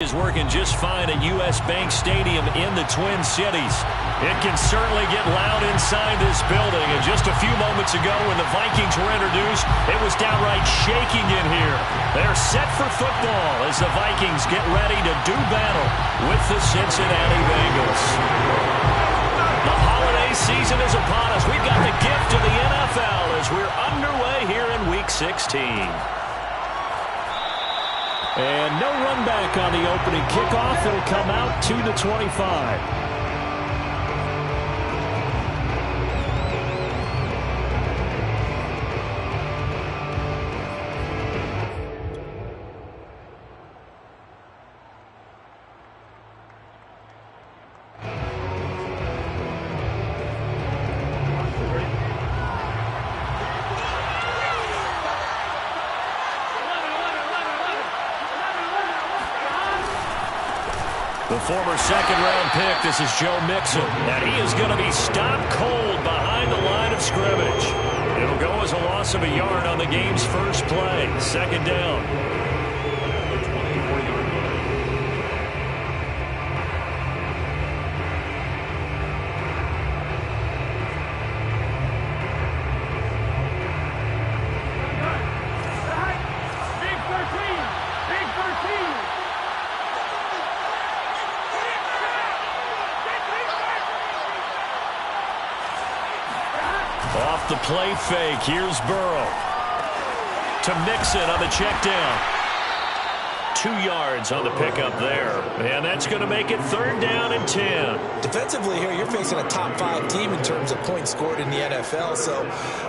is working just fine at U.S. Bank Stadium in the Twin Cities. It can certainly get loud inside this building. And just a few moments ago when the Vikings were introduced, it was downright shaking in here. They're set for football as the Vikings get ready to do battle with the Cincinnati Bengals. The holiday season is upon us. We've got the gift of the NFL as we're underway here in Week 16. And no run back on the opening kickoff. It'll come out to the 25. The former second-round pick, this is Joe Mixon, and he is going to be stopped cold behind the line of scrimmage. It'll go as a loss of a yard on the game's first play. Second down. Off the play fake, here's Burrow. To Mixon on the check down. 2 yards on the pickup there. And that's going to make it third down and 10. Defensively here, you're facing a top-5 team in terms of points scored in the NFL. So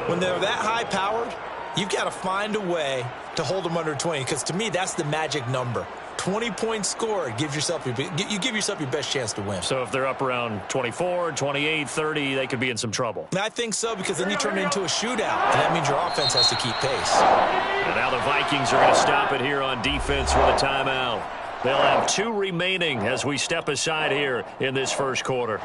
when they're that high-powered, you've got to find a way to hold them under 20. Because to me, that's the magic number. 20 points scored, you give yourself your best chance to win. So if they're up around 24, 28, 30, they could be in some trouble. I think so, because then you turn it into a shootout, and that means your offense has to keep pace. And now the Vikings are going to stop it here on defense with a timeout. They'll have 2 remaining as we step aside here in this first quarter.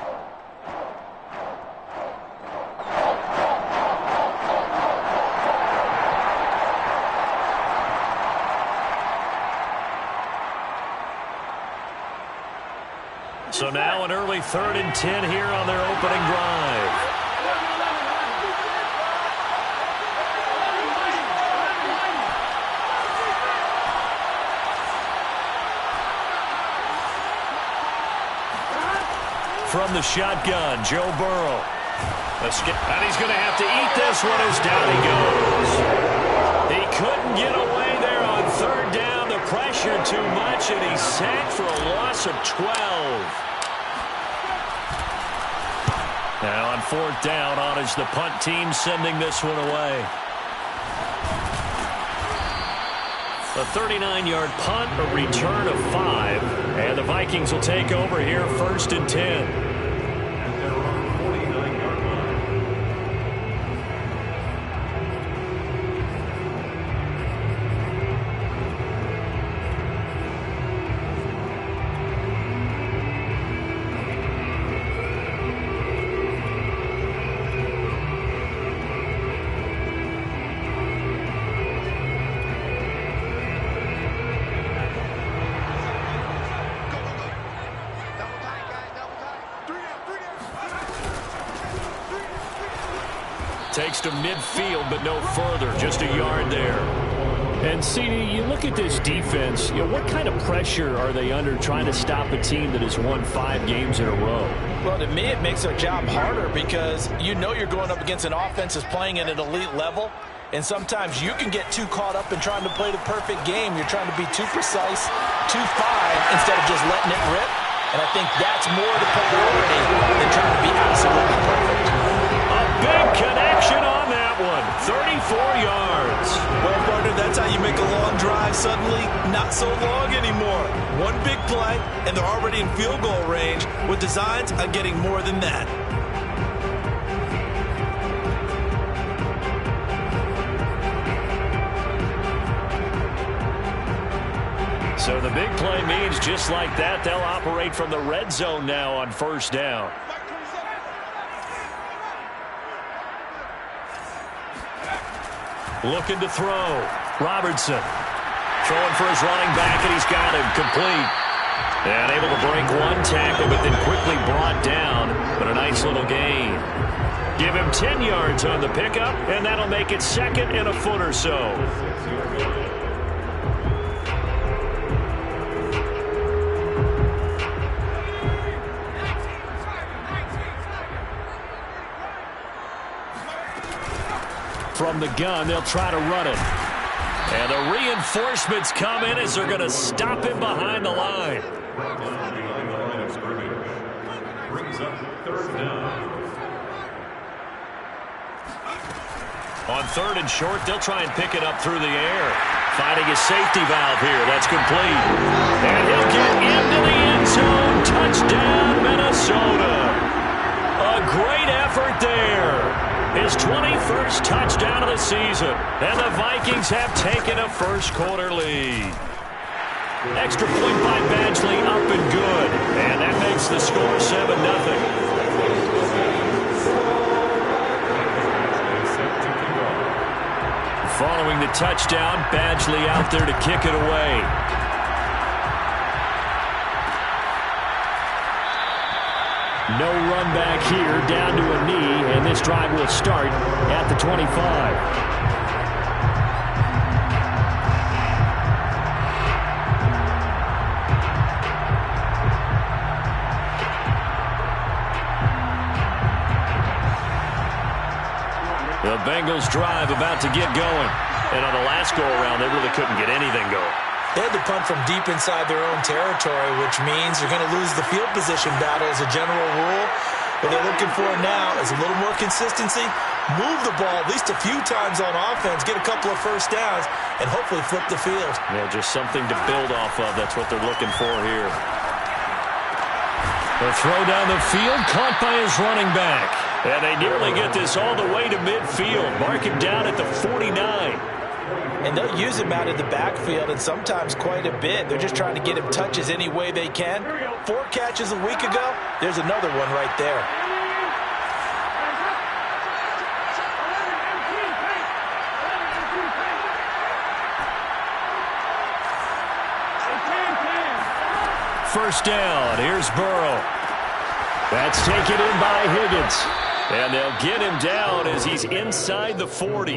So now an early 3rd and 10 here on their opening drive. From the shotgun, Joe Burrow. And he's going to have to eat this one as down he goes. He couldn't get away there on 3rd down. The pressure too much, and he's sacked for a loss of 12. Now on 4th down, on is the punt team sending this one away. A 39-yard punt, a return of 5. And the Vikings will take over here 1st and 10. Takes to midfield, but no further. Just a yard there. And, CD, you look at this defense, what kind of pressure are they under trying to stop a team that has won 5 games in a row? Well, to me, it makes their job harder because you know you're going up against an offense that's playing at an elite level. And sometimes you can get too caught up in trying to play the perfect game. You're trying to be too precise, too fine, instead of just letting it rip. And I think that's more the priority than trying to be absolutely perfect. Big connection on that one. 34 yards. Well, partner, that's how you make a long drive suddenly not so long anymore. One big play, and they're already in field goal range with designs on getting more than that. So the big play means just like that, they'll operate from the red zone now on 1st down. Looking to throw. Robertson throwing for his running back, and he's got him complete. break one tackle, but then quickly brought down. But a nice little gain. Give him 10 yards on the pickup, and that'll make it 2nd and a foot or so. From the gun, they'll try to run it. And the reinforcements come in as they're going to stop him behind the line. On 3rd and short, they'll try and pick it up through the air. Finding his safety valve here. That's complete. And he'll get into the end zone. Touchdown, Minnesota. A great effort there. His 21st touchdown of the season. And the Vikings have taken a first-quarter lead. Extra point by Badgley, up and good. And that makes the score 7-0. Following the touchdown, Badgley out there to kick it away. No run back here, down to a knee, and this drive will start at the 25. The Bengals drive about to get going. And on the last go-around, they really couldn't get anything going. They had to punt from deep inside their own territory, which means you're going to lose the field position battle as a general rule. What they're looking for now is a little more consistency, move the ball at least a few times on offense, get a couple of first downs, and hopefully flip the field. Yeah, just something to build off of. That's what they're looking for here. The throw down the field, caught by his running back. And they nearly get this all the way to midfield. Mark him down at the 49. And they'll use him out of the backfield, and sometimes quite a bit. They're just trying to get him touches any way they can. 4 catches a week ago. There's another one right there. First down. Here's Burrow. That's taken in by Higgins. And they'll get him down as he's inside the 40.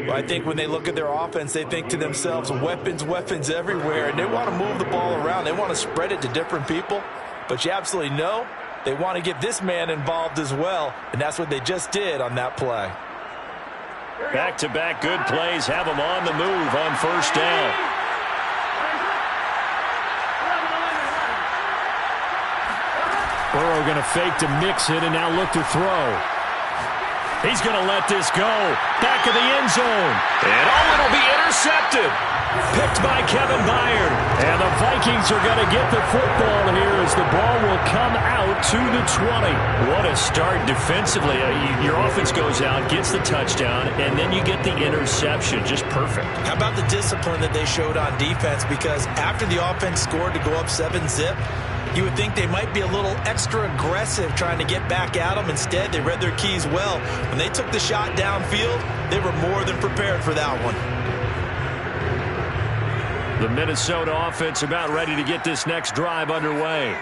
Well, I think when they look at their offense, they think to themselves, weapons, weapons everywhere. And they want to move the ball around. They want to spread it to different people. But you absolutely know they want to get this man involved as well. And that's what they just did on that play. Back-to-back good plays have them on the move on first down. Burrow going to fake to mix it and now look to throw. He's going to let this go. Back of the end zone. And it'll be intercepted. Picked by Kevin Byard. And the Vikings are going to get the football here as the ball will come out to the 20. What a start defensively. Your offense goes out, gets the touchdown, and then you get the interception. Just perfect. How about the discipline that they showed on defense? Because after the offense scored to go up 7-zip, you would think they might be a little extra aggressive trying to get back at them. Instead, they read their keys well. When they took the shot downfield, they were more than prepared for that one. The Minnesota offense about ready to get this next drive underway.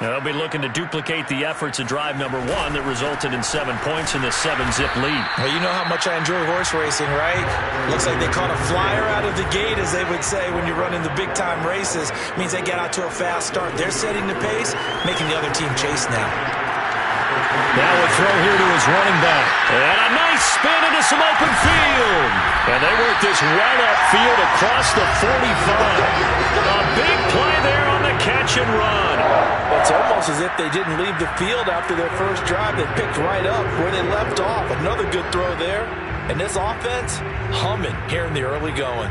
Now, they'll be looking to duplicate the efforts of drive number 1 that resulted in 7 points in the 7-zip lead. Well, you know how much I enjoy horse racing, right? Looks like they caught a flyer out of the gate, as they would say when you're running the big-time races. It means they get out to a fast start. They're setting the pace, making the other team chase now. Now a throw here to his running back. And a nice spin into some open field. And they work this right upfield across the 45. A big play there on the catch and run. It's almost as if they didn't leave the field after their first drive. They picked right up where they left off. Another good throw there. And this offense, humming here in the early going.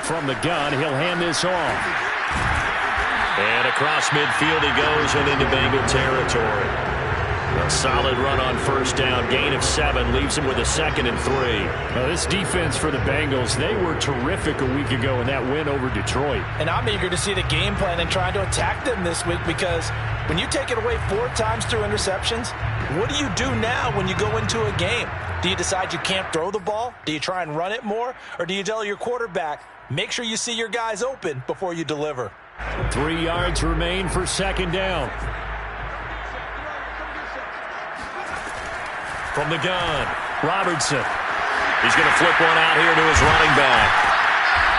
From the gun, he'll hand this off. And across midfield he goes and into Bengal territory. Solid run on first down. Gain of 7 leaves him with a 2nd and 3. Now, this defense for the Bengals, they were terrific a week ago in that win over Detroit. And I'm eager to see the game plan and trying to attack them this week, because when you take it away 4 times through interceptions, what do you do now when you go into a game? Do you decide you can't throw the ball? Do you try and run it more? Or do you tell your quarterback, make sure you see your guys open before you deliver? 3 yards remain for 2nd down. From the gun, Robertson. He's going to flip one out here to his running back.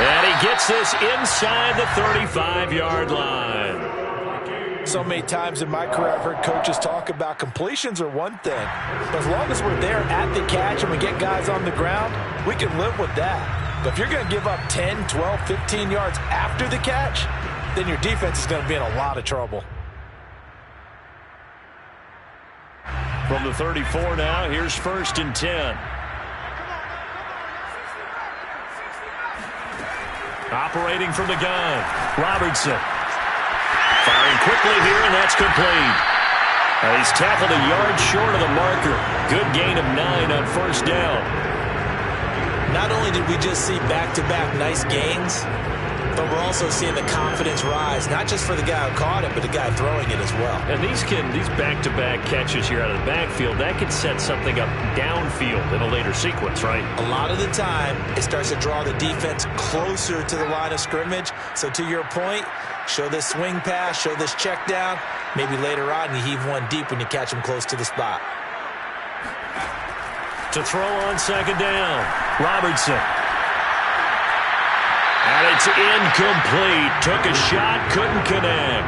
And he gets this inside the 35-yard line. So many times in my career, I've heard coaches talk about completions are one thing. But as long as we're there at the catch and we get guys on the ground, we can live with that. But if you're going to give up 10, 12, 15 yards after the catch, then your defense is going to be in a lot of trouble. From the 34 now, here's 1st and 10. Operating from the gun, Robertson. Firing quickly here, and that's complete. He's tackled a yard short of the marker. Good gain of 9 on first down. Not only did we just see back-to-back nice gains, but we're also seeing the confidence rise, not just for the guy who caught it, but the guy throwing it as well. And these back-to-back catches here out of the backfield, that could set something up downfield in a later sequence, right? A lot of the time, it starts to draw the defense closer to the line of scrimmage. So to your point, show this swing pass, show this check down. Maybe later on you heave one deep when you catch him close to the spot. To throw on 2nd down, Robertson. And it's incomplete. Took a shot, couldn't connect.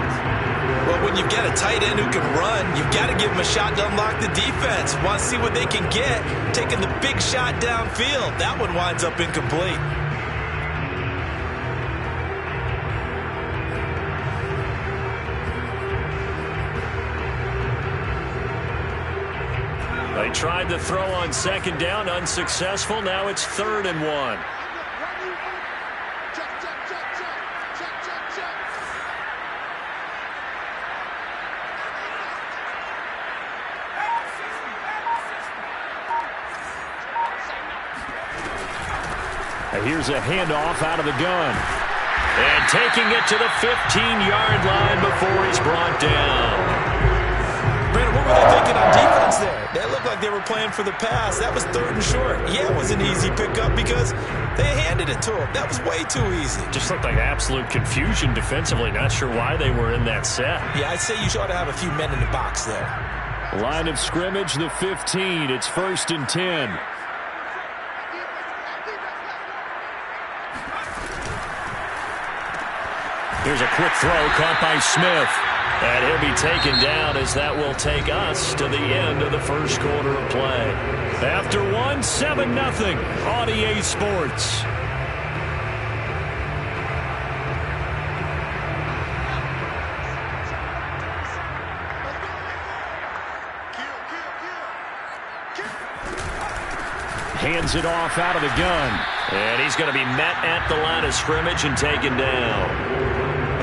Well, when you've got a tight end who can run, you've got to give him a shot to unlock the defense. Want to see what they can get, taking the big shot downfield. That one winds up incomplete. They tried to throw on 2nd down, unsuccessful. Now it's 3rd and 1. Here's a handoff out of the gun. And taking it to the 15-yard line before he's brought down. Brandon, what were they thinking on defense there? That looked like they were playing for the pass. That was 3rd and short. Yeah, it was an easy pickup because they handed it to him. That was way too easy. Just looked like absolute confusion defensively. Not sure why they were in that set. Yeah, I'd say you ought to have a few men in the box there. Line of scrimmage, the 15. It's 1st and 10. Here's a quick throw caught by Smith. And he'll be taken down as that will take us to the end of the first quarter of play. After 7-0 on EA Sports. Hands it off out of the gun. And he's going to be met at the line of scrimmage and taken down.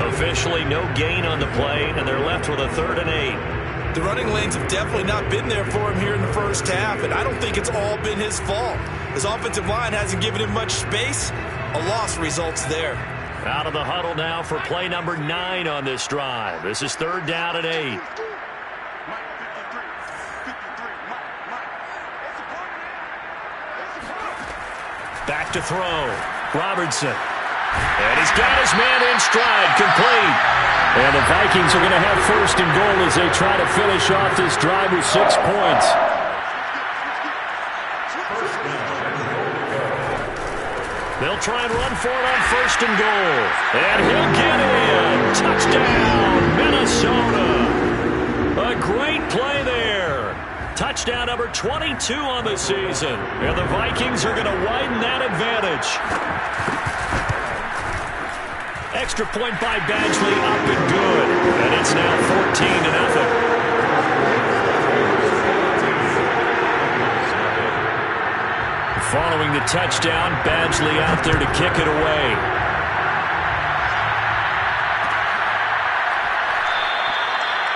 Officially no gain on the play, and they're left with a 3rd and 8. The running lanes have definitely not been there for him here in the first half, and I don't think it's all been his fault. His offensive line hasn't given him much space. A loss results there. Out of the huddle now for play number 9 on this drive. This is 3rd down and 8. Back to throw. Robertson. And he's got his man in stride, complete. And the Vikings are going to have 1st and goal as they try to finish off this drive with 6 points. They'll try and run for it on 1st and goal. And he'll get in. Touchdown, Minnesota. A great play there. Touchdown number 22 on the season. And the Vikings are going to widen that advantage. Extra point by Badgley, up and good. And it's now 14-0. Following the touchdown, Badgley out there to kick it away.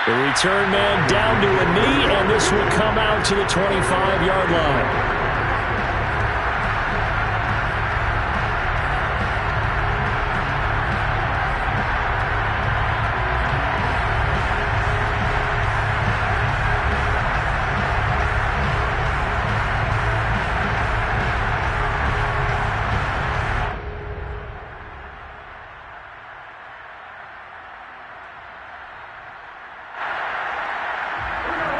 The return man down to a knee, and this will come out to the 25-yard line.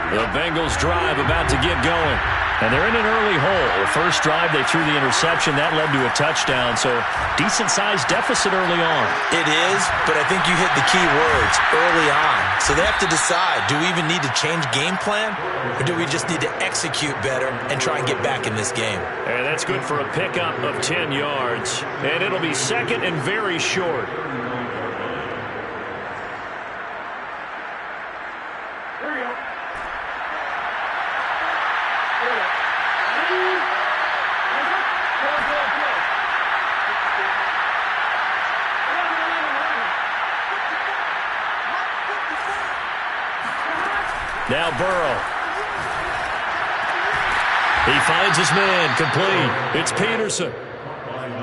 The Bengals drive about to get going. And they're in an early hole. The first drive, they threw the interception. That led to a touchdown. So decent-sized deficit early on. It is, but I think you hit the key words, early on. So they have to decide, do we even need to change game plan? Or do we just need to execute better and try and get back in this game? And that's good for a pickup of 10 yards. And it'll be second and very short. Now Burrow. He finds his man, complete. It's Peterson.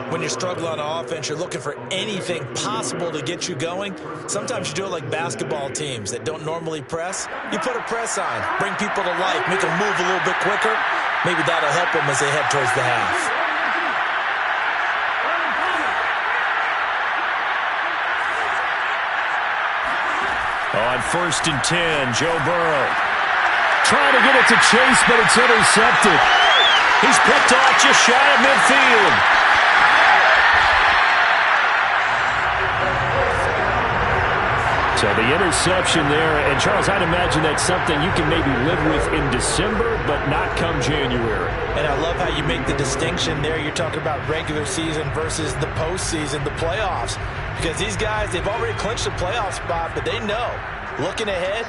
When you're struggling on offense, you're looking for anything possible to get you going. Sometimes you do it like basketball teams that don't normally press. You put a press on, bring people to life, make them move a little bit quicker. Maybe that'll help them as they head towards the half. On 1st and 10, Joe Burrow. Trying to get it to Chase, but it's intercepted. He's picked off just shy of midfield. So the interception there, and Charles, I'd imagine that's something you can maybe live with in December, but not come January. And I love how you make the distinction there. You're talking about regular season versus the postseason, the playoffs. Because these guys, they've already clinched a playoff spot, but they know, looking ahead,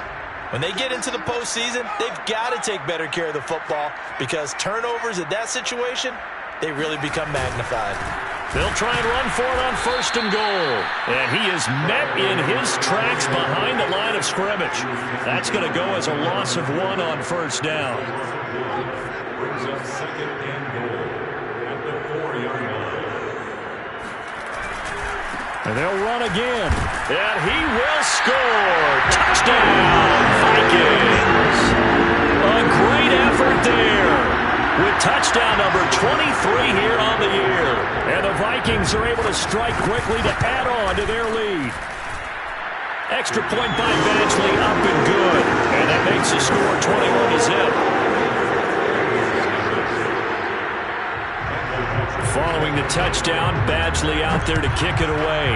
when they get into the postseason, they've got to take better care of the football because turnovers in that situation, they really become magnified. They'll try and run for it on 1st and goal. And he is met in his tracks behind the line of scrimmage. That's going to go as a loss of 1 on 1st down. Brings up 2nd and goal at the 4-yard line. And they'll run again. And he will score. Touchdown, Vikings. A great effort there. With touchdown number 23 here on the year. And the Vikings are able to strike quickly to add on to their lead. Extra point by Badgley, up and good. And that makes the score 21-0. Following the touchdown, Badgley out there to kick it away.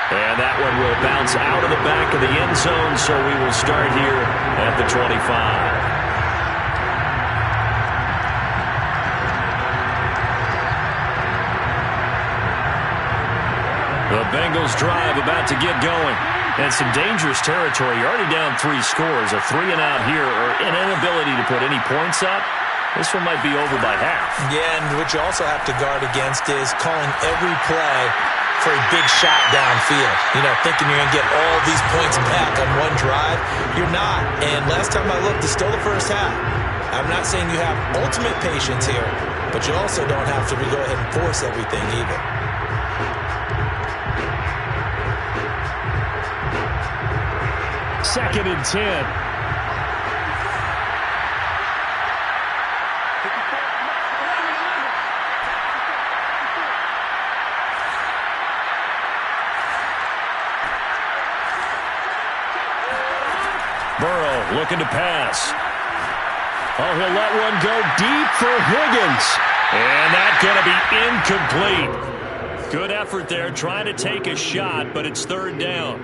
And that one will bounce out of the back of the end zone, so we will start here at the 25. The Bengals drive about to get going. And some dangerous territory. You're already down 3 scores. A 3-and-out here, or an inability to put any points up. This one might be over by half. Yeah, and what you also have to guard against is calling every play for a big shot downfield. You know, thinking you're going to get all these points back on one drive. You're not. And last time I looked, it's still the first half. I'm not saying you have ultimate patience here, but you also don't have to go ahead and force everything either. Second and 10. Burrow looking to pass. Oh, he'll let one go deep for Higgins. And that's going to be incomplete. Good effort there, trying to take a shot, but it's 3rd down.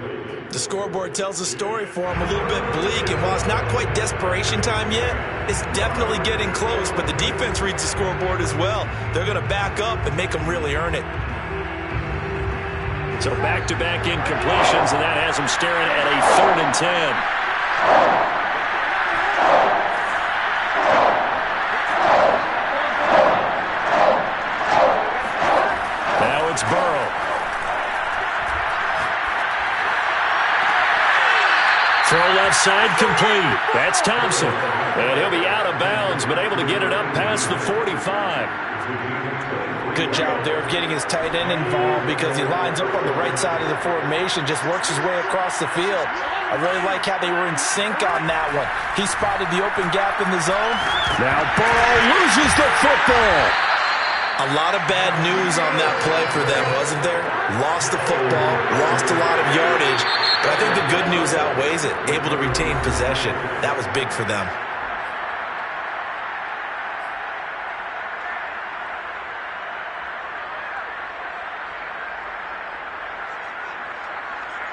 The scoreboard tells a story for him, a little bit bleak, and while it's not quite desperation time yet, it's definitely getting close, but the defense reads the scoreboard as well. They're going to back up and make them really earn it. So back-to-back incompletions, and that has them staring at a 3rd and 10. Now it's Burrow. incomplete. That's Thompson. And he'll be out of bounds, but able to get it up past the 45. Good job there of getting his tight end involved because he lines up on the right side of the formation, just works his way across the field. I really like how they were in sync on that one. He spotted the open gap in the zone. Now Burrow loses the football. A lot of bad news on that play for them, wasn't there? Lost the football, lost a lot of yardage, but I think the good news outweighs it. Able to retain possession. That was big for them.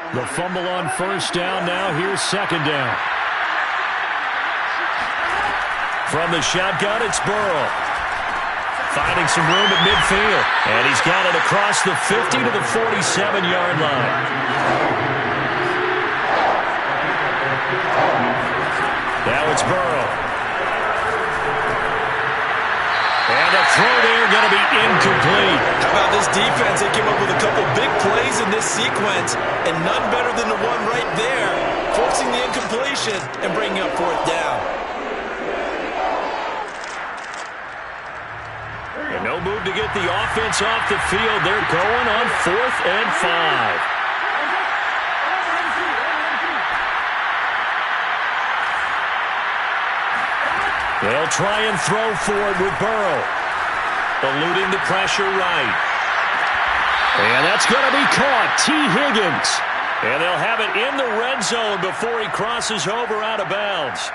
The fumble on first down. Now here's second down. From the shotgun, it's Burrow. Finding some room at midfield. And he's got it across the 50 to the 47-yard line. Now it's Burrow. And a throw there going to be incomplete. How about this defense? They came up with a couple big plays in this sequence, and none better than the one right there, forcing the incompletion and bringing up fourth down. And no move to get the offense off the field. They're going on 4th and 5. They'll try and throw for it with Burrow. Eluding the pressure right. And that's going to be caught. T. Higgins. And they'll have it in the red zone before he crosses over out of bounds.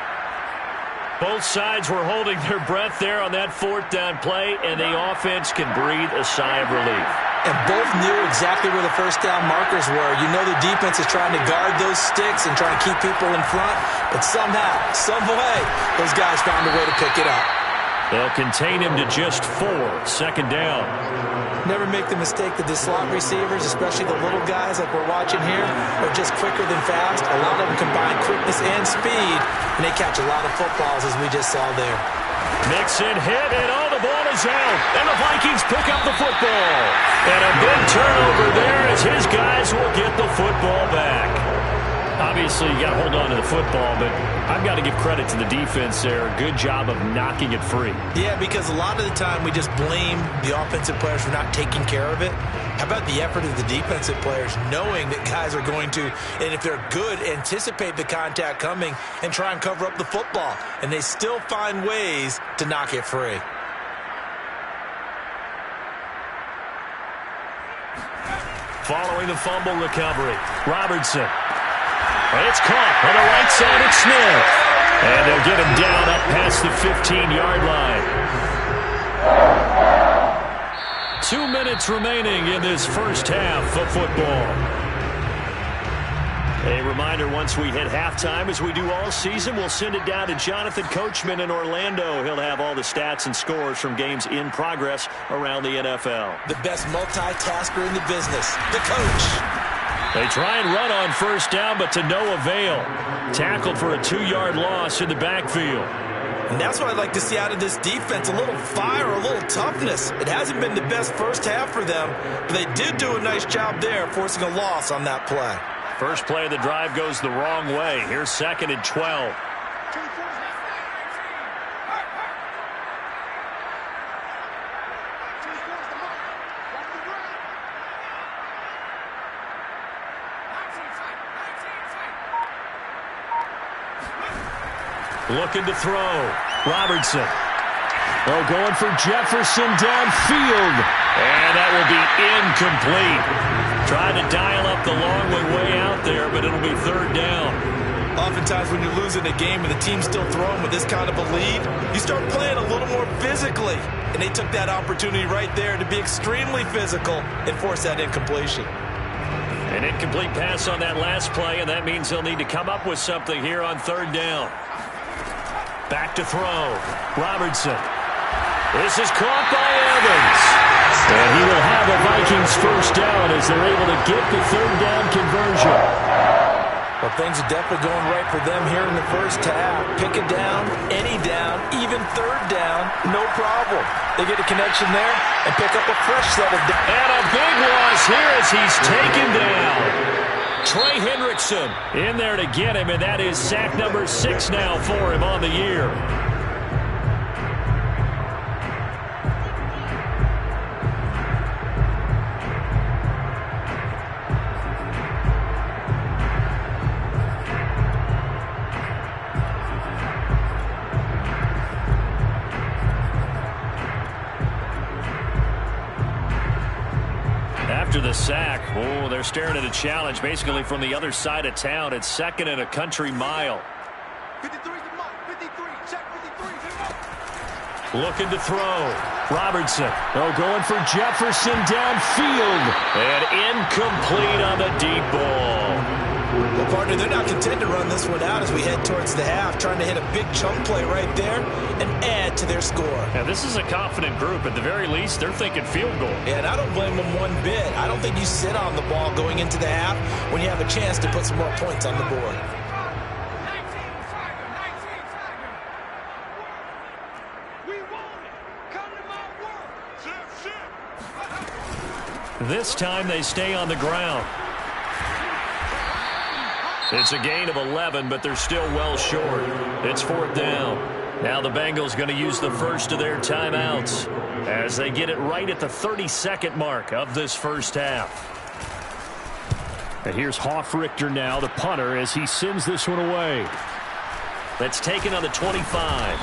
Both sides were holding their breath there on that 4th down play, and the offense can breathe a sigh of relief. And both knew exactly where the first down markers were. You know the defense is trying to guard those sticks and try to keep people in front, but somehow, some way, those guys found a way to pick it up. They'll contain him to just 4. Second down. Never make the mistake that the slot receivers, especially the little guys like we're watching here, are just quicker than fast. A lot of them combine quickness and speed, and they catch a lot of footballs, as we just saw there. Mixon hit, and the ball is out. And the Vikings pick up the football. And a big turnover there as his guys will get the football back. Obviously, you got to hold on to the football, but I've got to give credit to the defense there. Good job of knocking it free. Yeah, because a lot of the time we just blame the offensive players for not taking care of it. How about the effort of the defensive players knowing that guys are going to, and if they're good, anticipate the contact coming and try and cover up the football. And they still find ways to knock it free. Following the fumble recovery, Robertson. And it's caught on the right side of Smith. And they'll get him down up past the 15-yard line. 2 minutes remaining in this first half of football. A reminder, once we hit halftime, as we do all season, we'll send it down to Jonathan Coachman in Orlando. He'll have all the stats and scores from games in progress around the NFL. The best multitasker in the business, the coach. They try and run on first down, but to no avail. Tackled for a 2-yard loss in the backfield. And that's what I'd like to see out of this defense, a little fire, a little toughness. It hasn't been the best first half for them, but they did do a nice job there, forcing a loss on that play. First play of the drive goes the wrong way. Here's 2nd and 12. Looking to throw. Robertson. Oh, going for Jefferson downfield. And that will be incomplete. Trying to dial up the long way out there, but it'll be 3rd down. Oftentimes when you're losing a game and the team's still throwing with this kind of a lead, you start playing a little more physically. And they took that opportunity right there to be extremely physical and force that incompletion. An incomplete pass on that last play, and that means they'll need to come up with something here on 3rd down. Back to throw. Robertson. This is caught by Evans. And he will have a Vikings first down as they're able to get the 3rd down conversion. Well, things are definitely going right for them here in the first half. Pick it down, any down, even 3rd down, no problem. They get a connection there and pick up a fresh set of downs. And a big loss here as he's taken down. Trey Hendrickson in there to get him, and that is sack number 6 now for him on the year. After the sack, oh, they're staring at a challenge basically from the other side of town. It's 2nd and a country mile. 53, check 53. Looking to throw. Robertson. Oh, going for Jefferson downfield. And incomplete on the deep ball. Well, partner, they're not content to run this one out as we head towards the half, trying to hit a big chunk play right there and add to their score. Now, this is a confident group. At the very least, they're thinking field goal. Yeah, and I don't blame them one bit. I don't think you sit on the ball going into the half when you have a chance to put some more points on the board. This time they stay on the ground. It's a gain of 11, but they're still well short. It's 4th down. Now the Bengals going to use the first of their timeouts as they get it right at the 32nd mark of this first half. And here's Hoffrichter now, the punter, as he sends this one away. That's taken on the 25.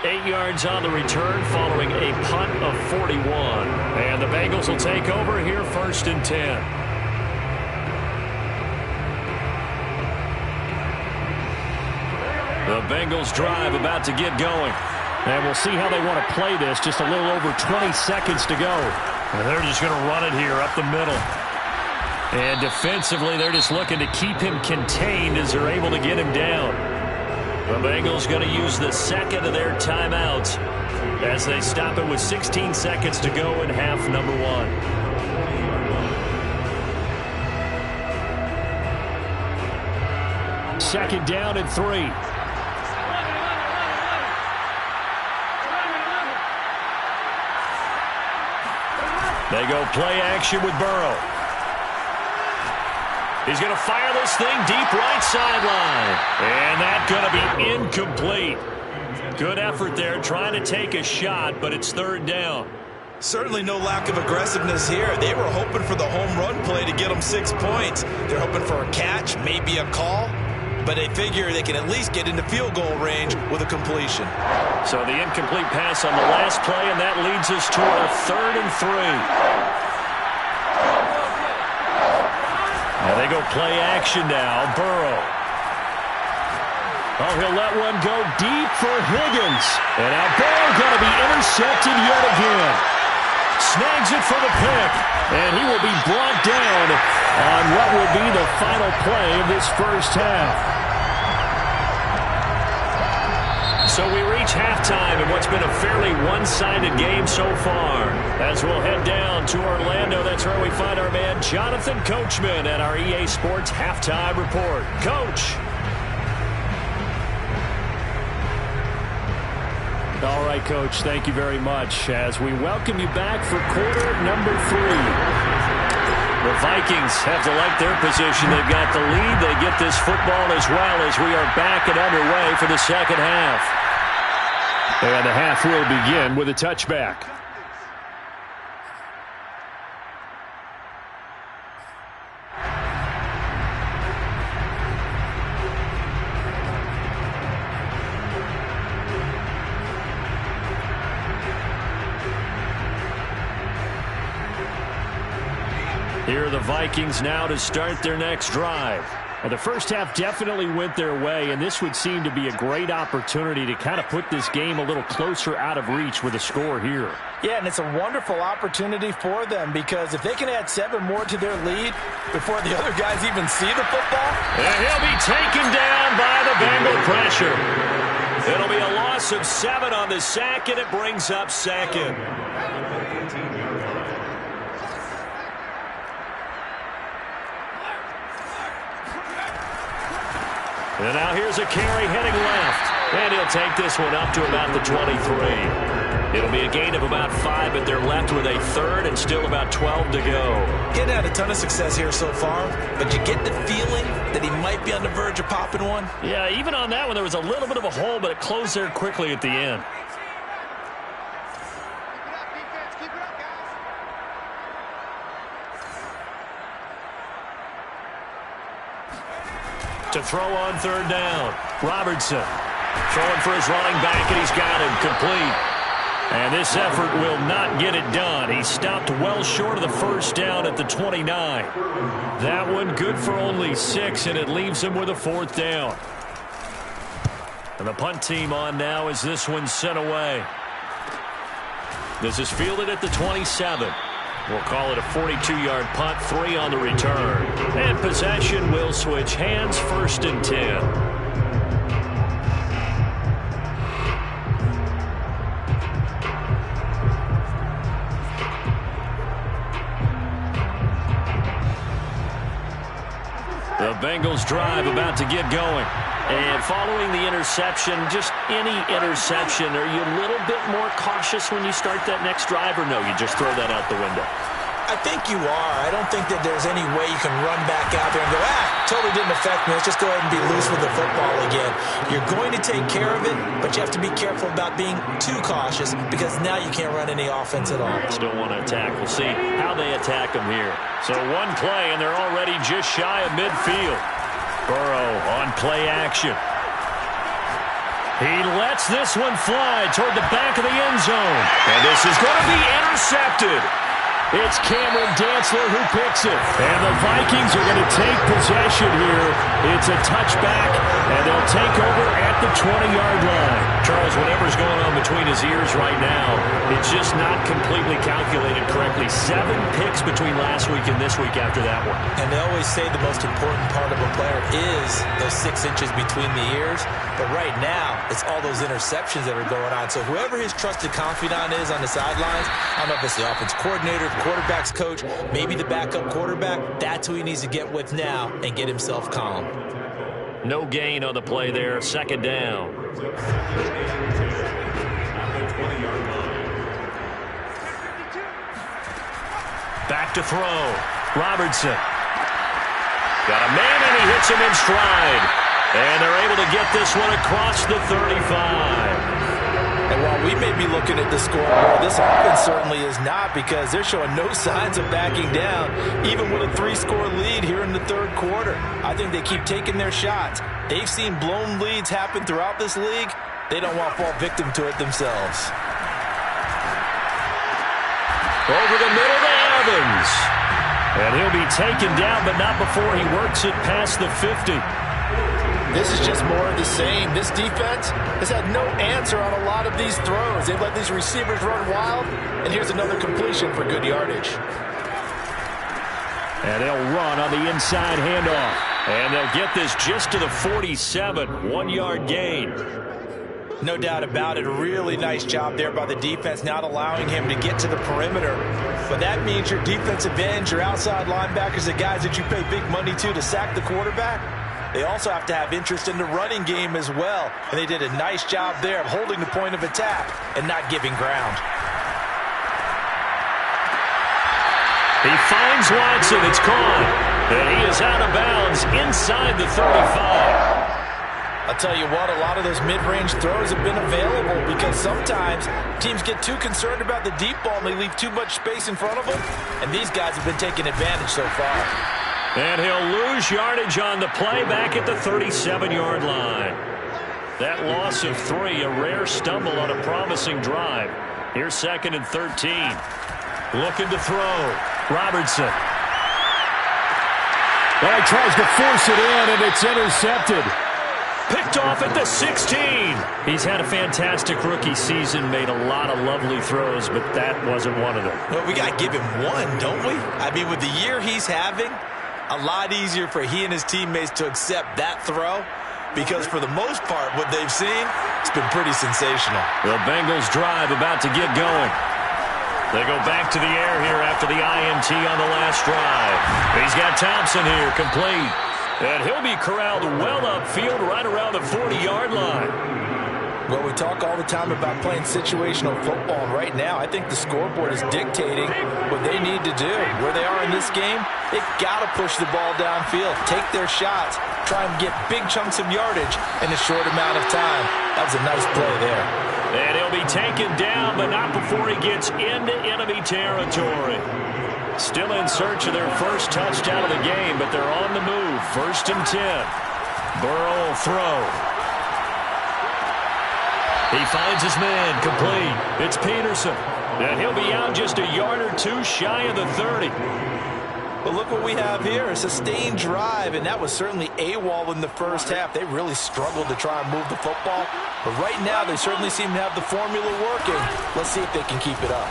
8 yards on the return following a punt of 41. And the Bengals will take over here 1st and 10. The Bengals drive about to get going. And we'll see how they want to play this. Just a little over 20 seconds to go. And they're just going to run it here up the middle. And defensively, they're just looking to keep him contained as they're able to get him down. The Bengals going to use the 2nd of their timeouts as they stop it with 16 seconds to go in half number 1. Second down and 3. They go play action with Burrow. He's going to fire this thing deep right sideline. And that's going to be incomplete. Good effort there trying to take a shot, but it's 3rd down. Certainly no lack of aggressiveness here. They were hoping for the home run play to get them 6 points. They're hoping for a catch, maybe a call, but they figure they can at least get into field goal range with a completion. So the incomplete pass on the last play, and that leads us to a 3rd and 3. Now they go play action now. Burrow. Oh, he'll let one go deep for Higgins. And now Burrow going to be intercepted yet again. Snags it for the pick. And he will be brought down on what will be the final play of this first half. So we reach halftime in what's been a fairly one-sided game so far. As we'll head down to Orlando, that's where we find our man Jonathan Coachman at our EA Sports Halftime Report. Coach. All right, Coach, thank you very much as we welcome you back for quarter number 3. The Vikings have to like their position. They've got the lead. They get this football as well as we are back and underway for the second half. And the half will begin with a touchback. Here are the Vikings now to start their next drive. Well, the first half definitely went their way, and this would seem to be a great opportunity to kind of put this game a little closer out of reach with a score here. Yeah, and it's a wonderful opportunity for them because if they can add 7 more to their lead before the other guys even see the football. And he'll be taken down by the Bengal pressure. It'll be a loss of 7 on the sack, and it brings up 2nd. And now here's a carry heading left. And he'll take this one up to about the 23. It'll be a gain of about 5, but they're left with a third and still about 12 to go. Getting had a ton of success here so far, but you get the feeling that he might be on the verge of popping one. Yeah, even on that one, there was a little bit of a hole, but it closed there quickly at the end. To throw on third down. Robertson throwing for his running back, and he's got him complete. And this effort will not get it done. He stopped well short of the first down at the 29. That one good for only 6, and it leaves him with a 4th down. And the punt team on now as this one's sent away. This is fielded at the 27. We'll call it a 42-yard punt, 3 on the return. And possession will switch hands, 1st and 10. The Bengals drive about to get going. And following the interception, just any interception, are you a little bit more cautious when you start that next drive, or no, you just throw that out the window? I think you are. I don't think that there's any way you can run back out there and go, totally didn't affect me. Let's just go ahead and be loose with the football again. You're going to take care of it, but you have to be careful about being too cautious because now you can't run any offense at all. Still want to attack. We'll see how they attack them here. So one play, and they're already just shy of midfield. Burrow on play action. He lets this one fly toward the back of the end zone. And this is going to be intercepted. It's Cameron Dantzler who picks it. And the Vikings are going to take possession here. It's a touchback, and they'll take over at the 20-yard line. Charles, whatever's going on between his ears right now, it's just not completely calculated correctly. 7 picks between last week and this week after that one. And they always say the most important part of a player is those 6 inches between the ears. But right now, it's all those interceptions that are going on. So whoever his trusted confidant is on the sidelines, I don't know if it's the offense coordinator, quarterback's coach, maybe the backup quarterback, that's who he needs to get with now and get himself calm. No gain on the play there. 2nd down. Back to throw. Robertson. Got a man, and he hits him in stride. And they're able to get this one across the 35. And while we may be looking at the scoreboard, this offense certainly is not, because they're showing no signs of backing down, even with a 3-score lead here in the 3rd quarter. I think they keep taking their shots. They've seen blown leads happen throughout this league. They don't want to fall victim to it themselves. Over the middle to Evans. And he'll be taken down, but not before he works it past the 50. This is just more of the same. This defense has had no answer on a lot of these throws. They've let these receivers run wild, and here's another completion for good yardage. And they'll run on the inside handoff. And they'll get this just to the 47. 1-yard gain. No doubt about it. A really nice job there by the defense, not allowing him to get to the perimeter. But that means your defensive ends, your outside linebackers, the guys that you pay big money to sack the quarterback, they also have to have interest in the running game as well. And they did a nice job there of holding the point of attack and not giving ground. He finds Watson. It's caught. And he is out of bounds inside the 35. I'll tell you what, a lot of those mid-range throws have been available because sometimes teams get too concerned about the deep ball and they leave too much space in front of them. And these guys have been taking advantage so far. And he'll lose yardage on the play back at the 37-yard line. That loss of 3, a rare stumble on a promising drive. Here's 2nd and 13. Looking to throw. Robertson. Well, he tries to force it in, and it's intercepted. Picked off at the 16. He's had a fantastic rookie season, made a lot of lovely throws, but that wasn't one of them. Well, we got to give him one, don't we? I mean, with the year he's having, a lot easier for he and his teammates to accept that throw, because for the most part, what they've seen, it's been pretty sensational. The Bengals drive about to get going. They go back to the air here after the INT on the last drive. He's got Thompson here, complete. And he'll be corralled well upfield right around the 40-yard line. Well, we talk all the time about playing situational football, and right now I think the scoreboard is dictating what they need to do. Where they are in this game, they've got to push the ball downfield, take their shots, try and get big chunks of yardage in a short amount of time. That was a nice play there. And he'll be taken down, but not before he gets into enemy territory. Still in search of their first touchdown of the game, but they're on the move. 1st and 10. Burrow will throw. He finds his man, complete. It's Peterson. And he'll be out just a yard or two shy of the 30. But look what we have here, a sustained drive, and that was certainly AWOL in the first half. They really struggled to try and move the football. But right now, they certainly seem to have the formula working. Let's see if they can keep it up.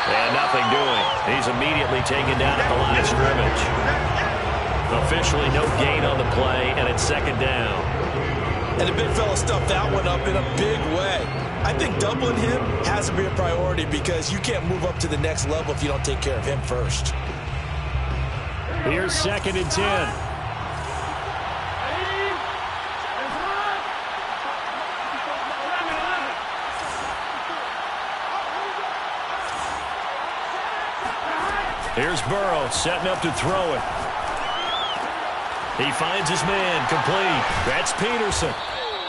And nothing doing. He's immediately taken down at the line of scrimmage. Officially no gain on the play, and it's 2nd down. And the big fella stuffed that one up in a big way. I think doubling him has to be a priority because you can't move up to the next level if you don't take care of him first. Here's 2nd and 10. Here's Burrow setting up to throw it. He finds his man, complete. That's Peterson.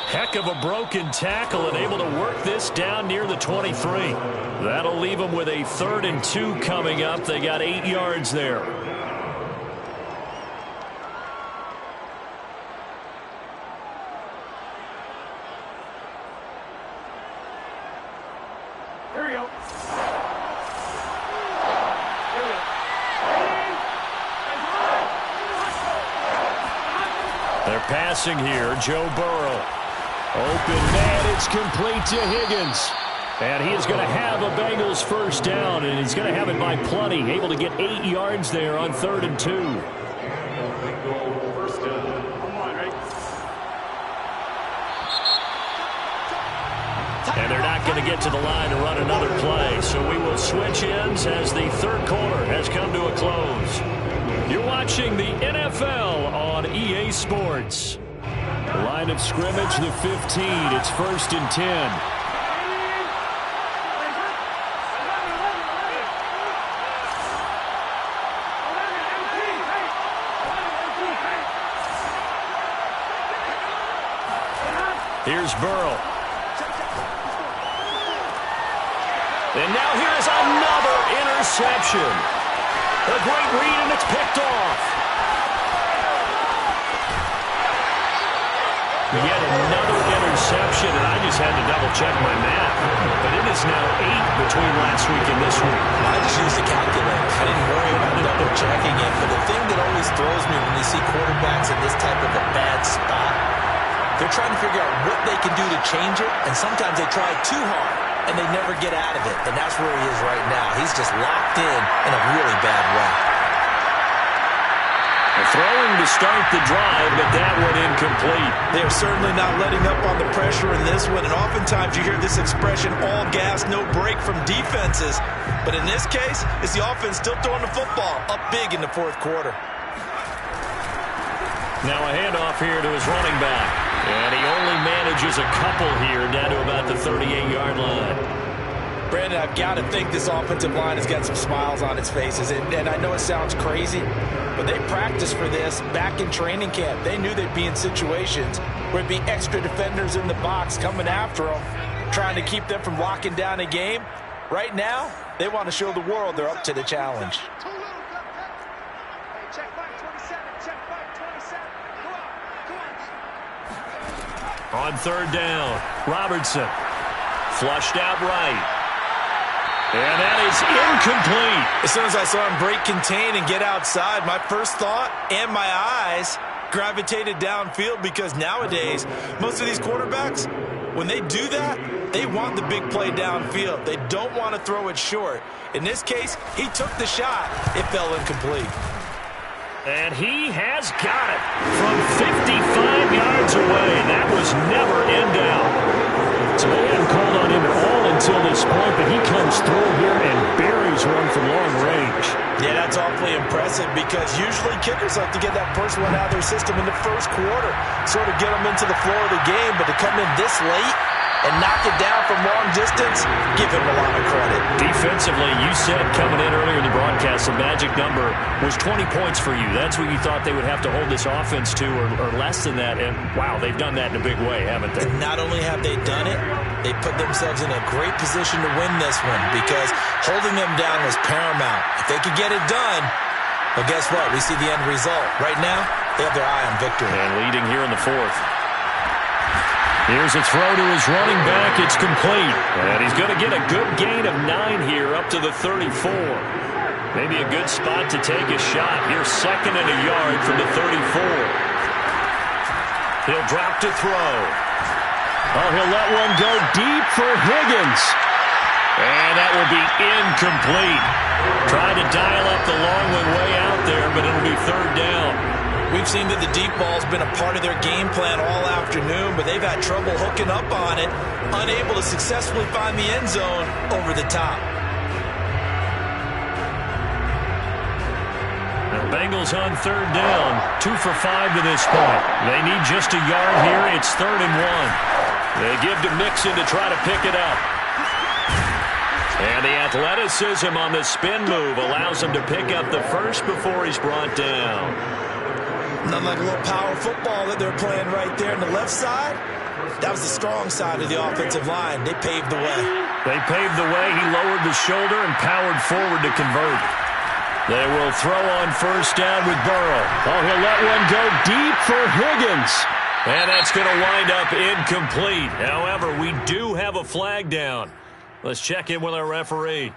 Heck of a broken tackle and able to work this down near the 23. That'll leave them with a 3rd and 2 coming up. They got 8 yards there. Here we go. They're passing here. Joe Burrow. Open man. It's complete to Higgins. And he is going to have a Bengals first down, and he's going to have it by plenty. Able to get 8 yards there on 3rd and 2. First down. And they're not going to get to the line to run another play. So we will switch ends as the 3rd quarter has come to a close. You're watching the NFL on EA Sports. Line of scrimmage, the 15. It's 1st and 10. Here's Burrow. And now here's another interception. A great read, and it's picked off. Yet another interception, and I just had to double-check my math. But it is now 8 between last week and this week. I just used a calculator. I didn't worry about double-checking it. But the thing that always throws me when you see quarterbacks in this type of a bad spot, they're trying to figure out what they can do to change it, and sometimes they try too hard, and they never get out of it. And that's where he is right now. He's just locked in a really bad way. Throwing to start the drive, but that one incomplete. They're certainly not letting up on the pressure in this one, and oftentimes you hear this expression, all gas, no break from defenses. But in this case, it's the offense still throwing the football up big in the 4th quarter. Now a handoff here to his running back. And he only manages a couple here down to about the 38-yard line. Brandon, I've got to think this offensive line has got some smiles on its faces. And I know it sounds crazy, but they practiced for this back in training camp. They knew they'd be in situations where it'd be extra defenders in the box coming after them, trying to keep them from locking down a game. Right now, they want to show the world they're up to the challenge. On 3rd down, Robertson flushed out right. And that is incomplete. As soon as I saw him break contain and get outside, my first thought and my eyes gravitated downfield because nowadays, most of these quarterbacks, when they do that, they want the big play downfield. They don't want to throw it short. In this case, he took the shot. It fell incomplete. And he has got it from 55 yards away. That was never in doubt. So they hadn't called on him at all until this point, but he comes through here and buries one from long range. Yeah, that's awfully impressive because usually kickers Packers like to get that first one out of their system in the first quarter, sort of get them into the flow of the game, but to come in this late and knock it down from long distance, give him a lot of credit. Defensively, you said coming in earlier in the broadcast, the magic number was 20 points for you. That's what you thought they would have to hold this offense to, or less than that. And, wow, they've done that in a big way, haven't they? And not only have they done it, they put themselves in a great position to win this one because holding them down was paramount. If they could get it done, well, guess what? We see the end result. Right now, they have their eye on victory. And leading here in the fourth. Here's a throw to his running back. It's complete. And he's going to get a good gain of 9 here up to the 34. Maybe a good spot to take a shot. Here's 2nd and a yard from the 34. He'll drop to throw. Oh, he'll let one go deep for Higgins. And that will be incomplete. Tried to dial up the long one way out there, but it'll be 3rd down. We've seen that the deep ball's been a part of their game plan all afternoon, but they've had trouble hooking up on it, unable to successfully find the end zone over the top. The Bengals on 3rd down, 2 for 5 to this point. They need just a yard here. It's 3rd and 1. They give to Mixon to try to pick it up. And the athleticism on the spin move allows him to pick up the first before he's brought down. Nothing like a little power football that they're playing right there on the left side. That was the strong side of the offensive line. They paved the way. They paved the way. He lowered the shoulder and powered forward to convert. They will throw on 1st down with Burrow. Oh, he'll let one go deep for Higgins. And that's going to wind up incomplete. However, we do have a flag down. Let's check in with our referee.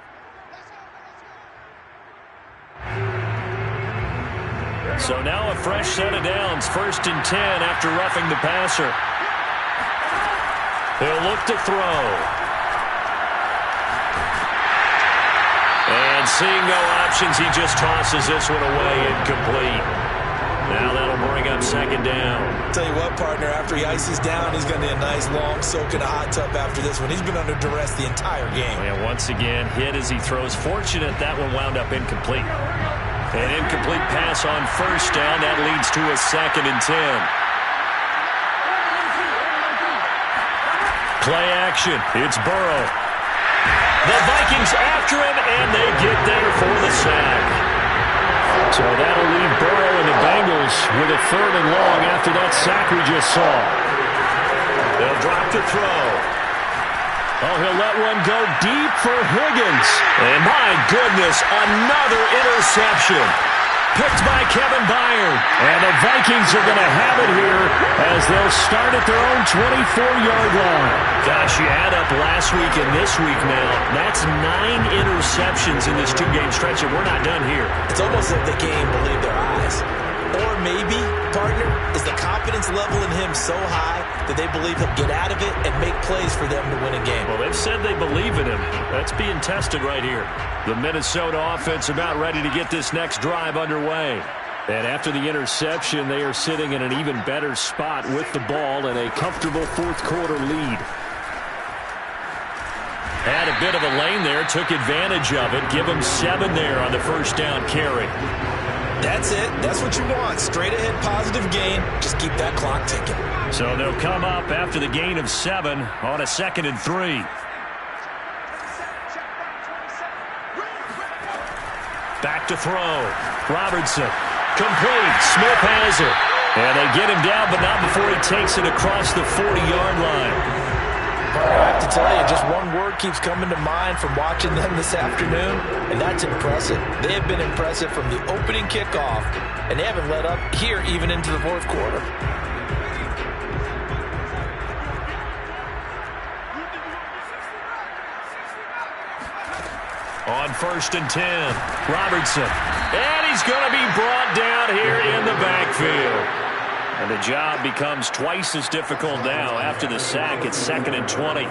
So now a fresh set of downs. 1st and 10 after roughing the passer. He'll look to throw. And seeing no options, he just tosses this one away incomplete. Now that'll bring up 2nd down. Tell you what, partner, after he ices down, he's going to need a nice long soak in a hot tub after this one. He's been under duress the entire game. And once again, hit as he throws. Fortunate that one wound up incomplete. An incomplete pass on 1st down. That leads to a 2nd and 10. Play action. It's Burrow. The Vikings after him, and they get there for the sack. So that'll leave Burrow and the Bengals with a 3rd and long after that sack we just saw. They'll drop to throw. Oh, he'll let one go deep for Higgins. And my goodness, another interception. Picked by Kevin Byard. And the Vikings are going to have it here as they'll start at their own 24-yard line. Gosh, you add up last week and this week now. That's 9 interceptions in this 2-game stretch, and we're not done here. It's almost like they can't even believe their eyes. Or maybe, partner, is the confidence level in him so high that they believe he'll get out of it and make plays for them to win a game. Well, they've said they believe in him. That's being tested right here. The Minnesota offense about ready to get this next drive underway. And after the interception, they are sitting in an even better spot with the ball and a comfortable 4th quarter lead. Had a bit of a lane there, took advantage of it. Give him 7 there on the 1st down carry. That's it. That's what you want. Straight ahead positive gain. Just keep that clock ticking. So they'll come up after the gain of 7 on a 2nd and 3. Back to throw. Robertson. Complete. Smith has it. And they get him down, but not before he takes it across the 40-yard line. I have to tell you, just one word keeps coming to mind from watching them this afternoon, and that's impressive. They have been impressive from the opening kickoff, and they haven't let up here even into the 4th quarter. On 1st and 10, Robertson. And he's going to be brought down here in the backfield. And the job becomes twice as difficult now after the sack. It's 2nd and 20.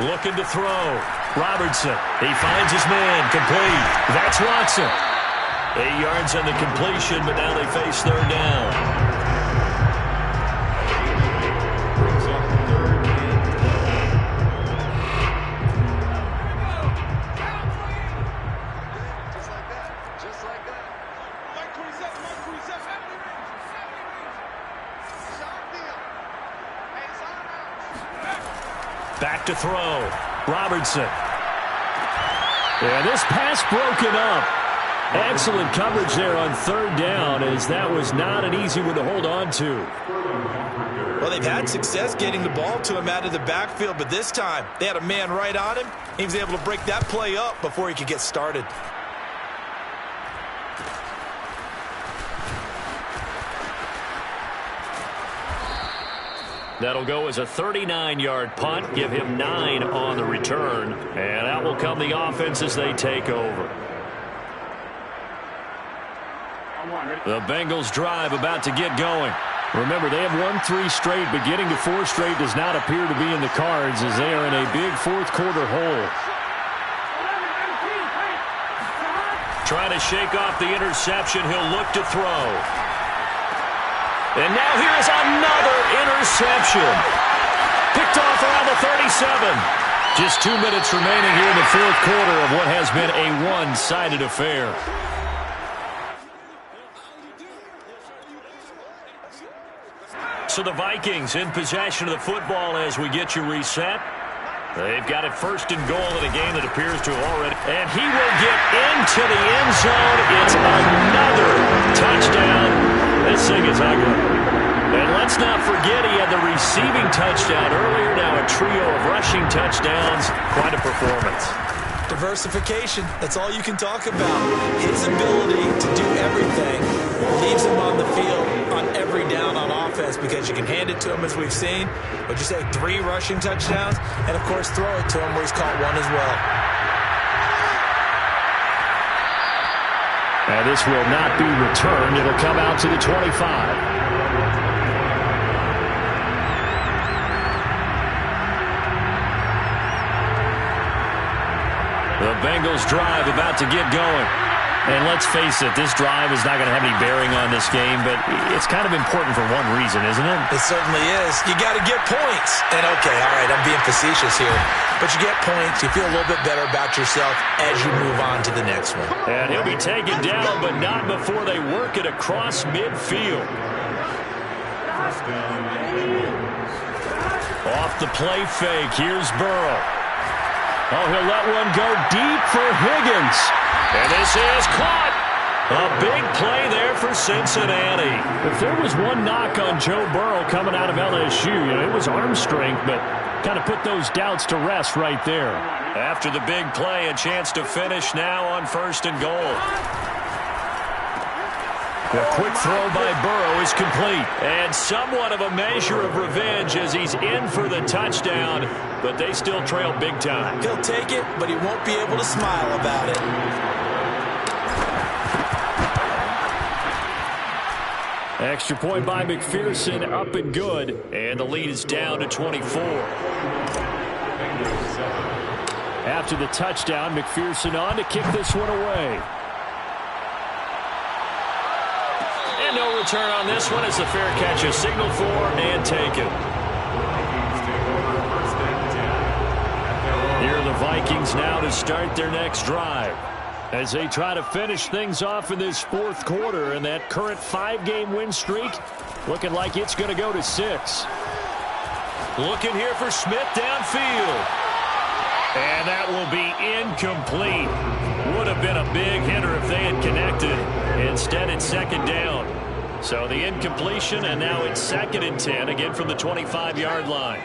Looking to throw. Robertson. He finds his man. Complete. That's Watson. 8 yards on the completion, but now they face 3rd down. Back to throw. Robertson. And this pass broken up. Excellent coverage there on third down, as that was not an easy one to hold on to. Well, they've had success getting the ball to him out of the backfield, but this time they had a man right on him. He was able to break that play up before he could get started. That'll go as a 39-yard punt. Give him 9 on the return. And out will come the offense as they take over. The Bengals drive about to get going. Remember, they have won 3 straight, but getting to 4 straight does not appear to be in the cards, as they are in a big fourth-quarter hole. Trying to shake off the interception. He'll look to throw. And now here's another interception. Picked off around the 37. Just 2 minutes remaining here in the fourth quarter of what has been a one-sided affair. So the Vikings in possession of the football as we get you reset. They've got it first and goal in a game that appears to have already. And he will get into the end zone. It's another touchdown. This thing is ugly. And let's not forget he had the receiving touchdown earlier. Now a trio of rushing touchdowns. Quite a performance. Diversification, that's all you can talk about. His ability to do everything leaves him on the field on every down on offense, because you can hand it to him, as we've seen. Would you say 3 rushing touchdowns? And, of course, throw it to him where he's caught 1 as well. And this will not be returned. It'll come out to the 25. The Bengals drive about to get going. And let's face it, this drive is not going to have any bearing on this game, but it's kind of important for one reason, isn't it? It certainly is. You got to get points. And, okay, all right, I'm being facetious here. But you get points, you feel a little bit better about yourself as you move on to the next one. And he'll be taken down, but not before they work it across midfield. Off the play fake, here's Burrow. Oh, he'll let one go deep for Higgins. And this is caught. A big play there for Cincinnati. If there was one knock on Joe Burrow coming out of LSU, it was arm strength, but kind of put those doubts to rest right there. After the big play, a chance to finish now on first and goal. The quick throw by Burrow is complete. And somewhat of a measure of revenge as he's in for the touchdown, but they still trail big time. He'll take it, but he won't be able to smile about it. Extra point by McPherson, up and good. And the lead is down to 24. After the touchdown, McPherson on to kick this one away. And no return on this one as the fair catch is signaled for and taken. Here are the Vikings now to start their next drive, as they try to finish things off in this fourth quarter, and that current 5-game win streak looking like it's going to go to 6. Looking here for Smith downfield. And that will be incomplete. Would have been a big hitter if they had connected. Instead, it's second down. So the incompletion, and now it's 2nd and 10, again from the 25-yard line.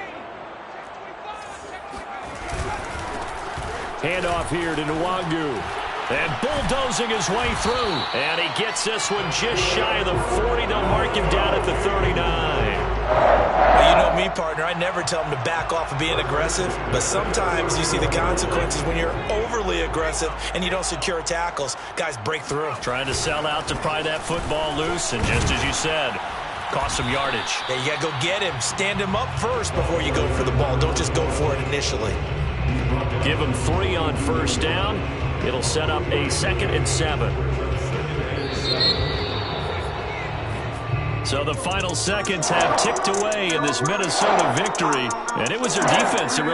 Handoff here to Nwangu. And bulldozing his way through. And he gets this one just shy of the 40. They'll mark him down at the 39. Well, you know me, partner. I never tell him to back off of being aggressive. But sometimes you see the consequences when you're overly aggressive and you don't secure tackles. Guys break through. Trying to sell out to pry that football loose. And just as you said, cost some yardage. Yeah, you got to go get him. Stand him up first before you go for the ball. Don't just go for it initially. Give him 3 on first down. It'll set up a 2nd and 7. So the final seconds have ticked away in this Minnesota victory, and it was their defense that really